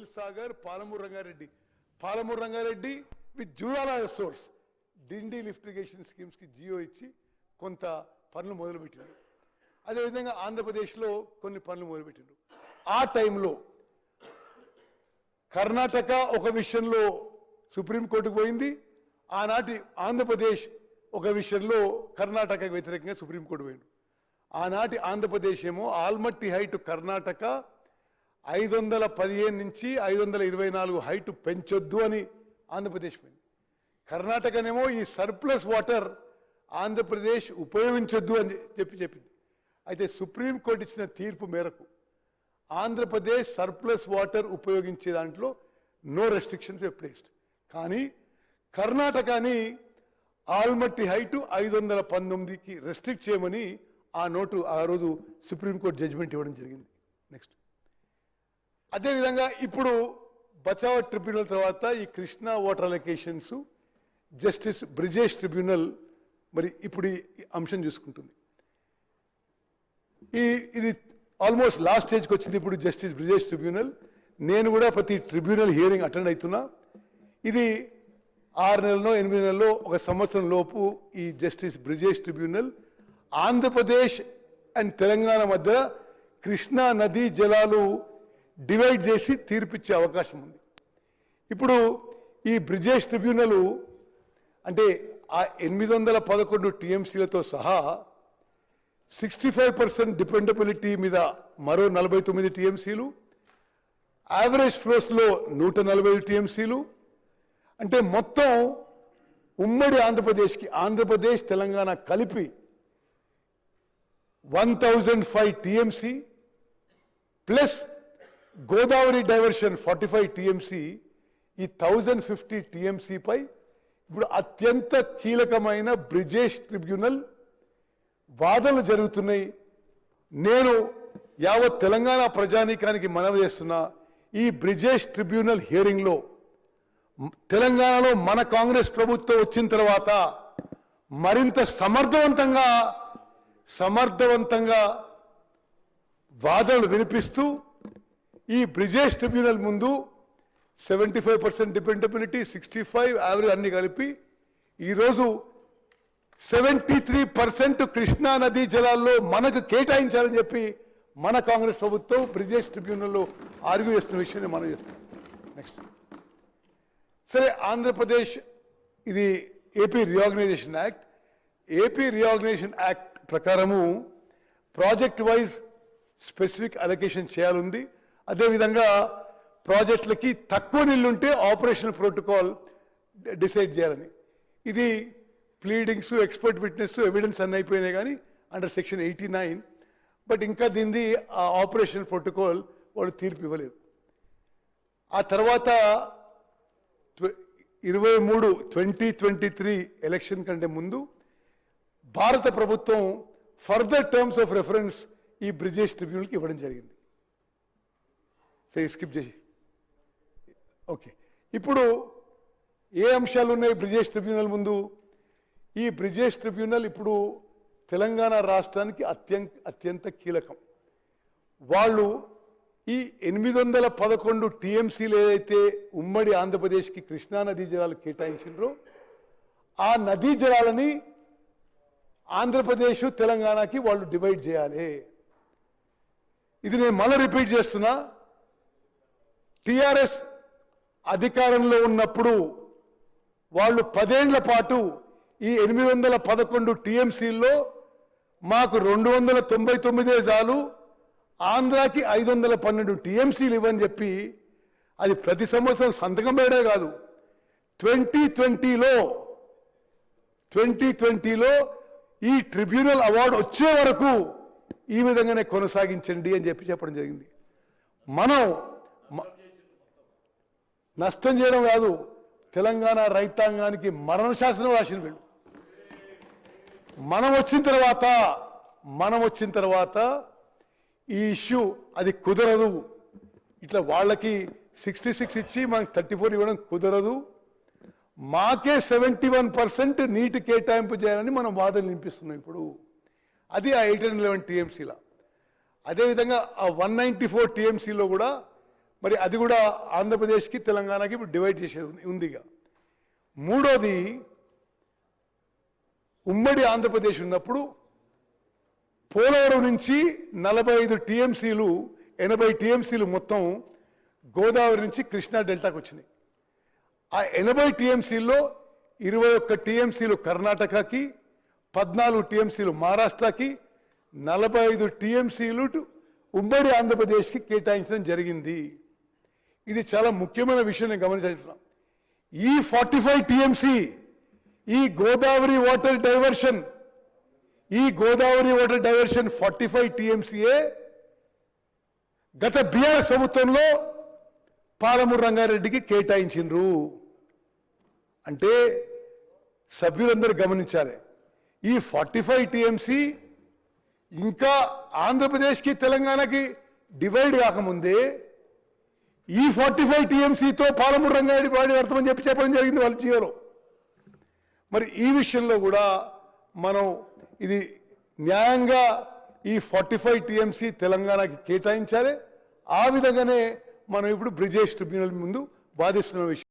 Koil Sagar, Palamuru Rangareddy with Jurala source Dindi lift irrigation స్కీమ్స్కి G O ఇచ్చి కొంత పనులు మొదలుపెట్టిండ్రు. అదేవిధంగా ఆంధ్రప్రదేశ్లో కొన్ని పనులు మొదలుపెట్టిండ్రు. ఆ టైంలో కర్ణాటక ఒక విషయంలో సుప్రీంకోర్టుకు పోయింది, ఆనాటి ఆంధ్రప్రదేశ్ ఒక విషయంలో కర్ణాటకకు వ్యతిరేకంగా సుప్రీంకోర్టు పోయింది. ఆనాటి ఆంధ్రప్రదేశ్ ఏమో ఆల్మట్టి హైట్ కర్ణాటక 515 నుంచి 524 హైట్ పెంచొద్దు అని ఆంధ్రప్రదేశ్ పోయింది. కర్ణాటకనేమో ఈ సర్ప్లస్ వాటర్ ఆంధ్రప్రదేశ్ ఉపయోగించొద్దు అని చెప్పింది. అయితే సుప్రీంకోర్టు ఇచ్చిన తీర్పు మేరకు ఆంధ్రప్రదేశ్ సర్ప్లస్ వాటర్ ఉపయోగించే దాంట్లో నో రెస్ట్రిక్షన్స్ ప్లేస్డ్. కానీ కర్ణాటకని ఆల్మట్టి హైట్ 519కి రెస్ట్రిక్ట్ చేయమని ఆ రోజు సుప్రీంకోర్టు జడ్జిమెంట్ ఇవ్వడం జరిగింది. నెక్స్ట్ అదేవిధంగా ఇప్పుడు బచావ్ ట్రిబ్యునల్ తర్వాత ఈ Krishna water allocations justice Brijesh tribunal మరి ఇప్పుడు ఈ అంశం చూసుకుంటుంది. ఇది ఆల్మోస్ట్ లాస్ట్ స్టేజ్కి వచ్చింది. ఇప్పుడు జస్టిస్ బ్రిజేష్ ట్రిబ్యునల్, నేను కూడా ప్రతి ట్రిబ్యునల్ హియరింగ్ అటెండ్ అవుతున్నా. ఇది 6 నెలల్లో 8 నెలల్లో 1 సంవత్సరం లోపు ఈ justice Brijesh tribunal Andhra Pradesh and Telangana మధ్య కృష్ణా నదీ జలాలు డివైడ్ చేసి తీర్పిచ్చే అవకాశం ఉంది. ఇప్పుడు ఈ బ్రిజేష్ ట్రిబ్యునల్ అంటే ఆ 811 టీఎంసీలతో సహా 65% డిపెండబిలిటీ మీద మరో 49 టీఎంసీలు, యావరేజ్ ఫ్లోస్లో 145 టీఎంసీలు, అంటే మొత్తం ఉమ్మడి ఆంధ్రప్రదేశ్ తెలంగాణ కలిపి 1005 TMC plus Godavari diversion 45 TMC, ఈ 1050 టీఎంసీపై ఇప్పుడు అత్యంత కీలకమైన బ్రిజేష్ ట్రిబ్యునల్ వాదనలు జరుగుతున్నాయి. నేను యావత్ తెలంగాణ ప్రజానీకానికి మనవి చేస్తున్నా, ఈ బ్రిజేష్ ట్రిబ్యునల్ హియరింగ్లో తెలంగాణలో మన కాంగ్రెస్ ప్రభుత్వం వచ్చిన తర్వాత మరింత సమర్థవంతంగా వాదనలు వినిపిస్తూ ఈ బ్రిజేష్ ట్రిబ్యునల్ ముందు 75% డిపెండబిలిటీ, 65 యావరేజ్ అన్ని కలిపి ఈరోజు 73% కృష్ణా నదీ జలాల్లో మనకు కేటాయించాలని చెప్పి మన కాంగ్రెస్ ప్రభుత్వం బ్రిజేష్ ట్రిబ్యునల్లో ఆర్గ్యూ చేస్తున్న విషయాన్ని మనం చేస్తాం. నెక్స్ట్ సరే, ఆంధ్రప్రదేశ్ ఇది ఏపీ రీఆర్గనైజేషన్ యాక్ట్ ప్రకారము ప్రాజెక్ట్ వైజ్ స్పెసిఫిక్ అలొకేషన్ చేయాలంది. అదేవిధంగా ప్రాజెక్టులకి తక్కువ నీళ్ళుంటే ఆపరేషనల్ ప్రోటోకాల్ డిసైడ్ చేయాలని. ఇది ప్లీడింగ్స్, ఎక్స్పర్ట్ విట్నెస్, ఎవిడెన్స్ అన్నీ అయిపోయినాయి కానీ అండర్ సెక్షన్ 89, బట్ ఇంకా దీనిది ఆ ఆపరేషనల్ ప్రోటోకాల్ వాళ్ళు తీర్పు ఇవ్వలేదు. ఆ తర్వాత 2023 ఎలక్షన్ కంటే ముందు భారత ప్రభుత్వం ఫర్దర్ టర్మ్స్ ఆఫ్ రెఫరెన్స్ ఈ బ్రిజేష్ ట్రిబ్యునల్కి ఇవ్వడం జరిగింది. స్కిప్ చేసి ఓకే. ఇప్పుడు ఏ అంశాలు ఉన్నాయి బ్రిజేష్ ట్రిబ్యునల్ ముందు? ఈ బ్రిజేష్ ట్రిబ్యునల్ ఇప్పుడు తెలంగాణ రాష్ట్రానికి అత్యంత కీలకం. వాళ్ళు ఈ 811 టీఎంసీలు ఏదైతే ఉమ్మడి ఆంధ్రప్రదేశ్కి కృష్ణా నదీ జలాలు కేటాయించారో ఆ నదీ జలాలని ఆంధ్రప్రదేశ్ తెలంగాణకి వాళ్ళు డివైడ్ చేయాలి. ఇది నేను మళ్ళీ రిపీట్ చేస్తున్నా, టిఆర్ఎస్ అధికారంలో ఉన్నప్పుడు వాళ్ళు 10 ఏళ్ల పాటు ఈ 811 టీఎంసీల్లో మాకు 299 చాలు, ఆంధ్రాకి 512 టీఎంసీలు ఇవ్వని చెప్పి అది ప్రతి సంవత్సరం సంతకం వేయడే కాదు, 2020లో ఈ ట్రిబ్యునల్ అవార్డు వచ్చే వరకు ఈ విధంగానే కొనసాగించండి అని చెప్పడం జరిగింది. మనం నష్టం చేయడం కాదు, తెలంగాణ రైతాంగానికి మరణ శాసనం రాసిన వీళ్ళు. మనం వచ్చిన తర్వాత ఈ ఇష్యూ అది కుదరదు, ఇట్లా వాళ్ళకి 66 ఇచ్చి మనకి 34 ఇవ్వడం కుదరదు, మాకే 71% నీటి కేటాయింపు చేయాలని మనం వాదనలు వినిపిస్తున్నాం. ఇప్పుడు అది ఆ 811 టీఎంసీల. అదేవిధంగా ఆ 194 టీఎంసీలో కూడా మరి అది కూడా ఆంధ్రప్రదేశ్కి తెలంగాణకి ఇప్పుడు డివైడ్ చేసేది ఉందిగా. మూడోది, ఉమ్మడి ఆంధ్రప్రదేశ్ ఉన్నప్పుడు పోలవరం నుంచి 45 టీఎంసీలు 80 టీఎంసీలు మొత్తం గోదావరి నుంచి కృష్ణా డెల్టాకు వచ్చినాయి. ఆ 80 టీఎంసీల్లో 21 టీఎంసీలు కర్ణాటకకి, 14 టీఎంసీలు మహారాష్ట్రకి, 45 టీఎంసీలు ఉమ్మడి ఆంధ్రప్రదేశ్కి కేటాయించడం జరిగింది. ఇది చాలా ముఖ్యమైన విషయం నేను గమనించాల్సిన. ఈ 45 టీఎంసీ ఈ గోదావరి వాటర్ డైవర్షన్ 45 టీఎంసీఏ గత బీఆర్ఎస్ ప్రభుత్వంలో పాలమూరు రంగారెడ్డికి కేటాయించిండ్రు. అంటే సభ్యులందరూ గమనించాలి, ఈ 45 టీఎంసీ ఇంకా ఆంధ్రప్రదేశ్కి తెలంగాణకి డివైడ్ కాకముందే ఈ 45 టీఎంసీతో పాలమూరు రంగారెడ్డి ప్రాజెక్ట్ కడతామని చెప్పడం జరిగింది వాళ్ళ జియోలో. మరి ఈ విషయంలో కూడా మనం ఇది న్యాయంగా ఈ 45 టీఎంసీ తెలంగాణకి కేటాయించాలి. ఆ విధంగానే మనం ఇప్పుడు బ్రిజేష్ ట్రిబ్యునల్ ముందు వాదిస్తున్న విషయం.